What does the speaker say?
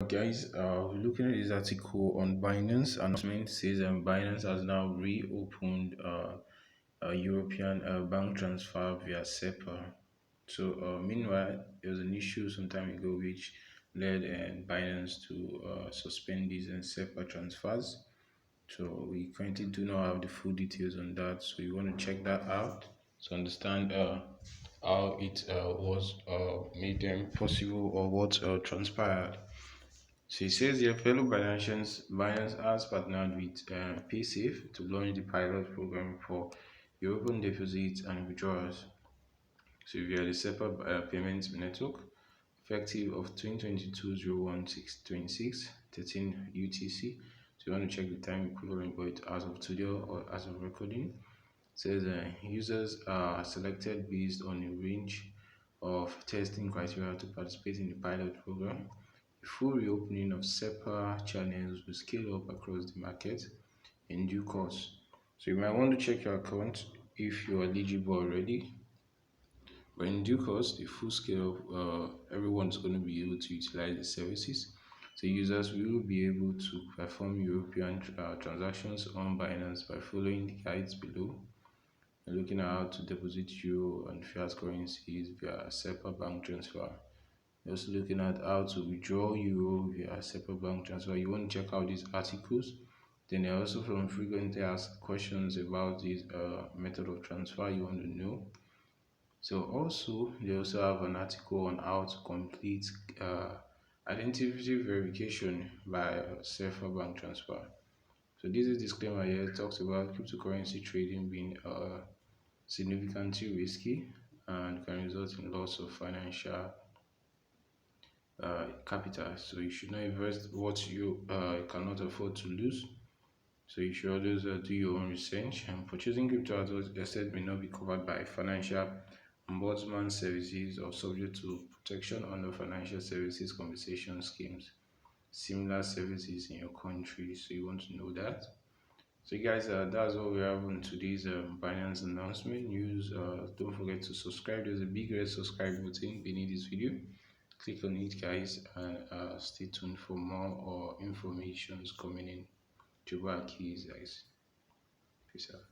Guys, we're looking at this article on Binance. Announcement says Binance has now reopened a European bank transfer via SEPA. So, meanwhile, there was an issue some time ago which led Binance to suspend these SEPA transfers. So, we currently do not have the full details on that. So, you want to check that out to understand how it was made them possible or what transpired. So it says here, fellow Binance has partnered with PaySafe to launch the pilot program for European deposits and withdrawals. So via the SEPA payment network, effective of 2022-01-6-26, 13 UTC. So you want to check the time equivalent, but as of today or as of recording, it says users are selected based on a range of testing criteria to participate in the pilot program. The full reopening of SEPA channels will scale up across the market in due course. So you might want to check your account if you are eligible already. But in due course, the full scale of everyone's going to be able to utilize the services. So users will be able to perform European transactions on Binance by following the guides below and looking at how to deposit euro and fiat currencies via SEPA bank transfer. You're also looking at how to withdraw euro via SEPA bank transfer. You want to check out these articles. Then there are also from frequently asked questions about this method of transfer you want to know. So also they also have an article on how to complete identity verification by SEPA bank transfer. So this is disclaimer here. It talks about cryptocurrency trading being significantly risky and can result in loss of financial capital. So you should not invest what you cannot afford to lose. So you should always do your own research, and purchasing crypto assets may not be covered by financial ombudsman services or subject to protection under financial services compensation schemes, similar services in your country. So you want to know that. So guys, that's all we have on today's Binance announcement news. Don't forget to subscribe. There's a big red subscribe button beneath this video. Click on it, guys, and stay tuned for more informations coming in. Akahilz, guys. Peace out.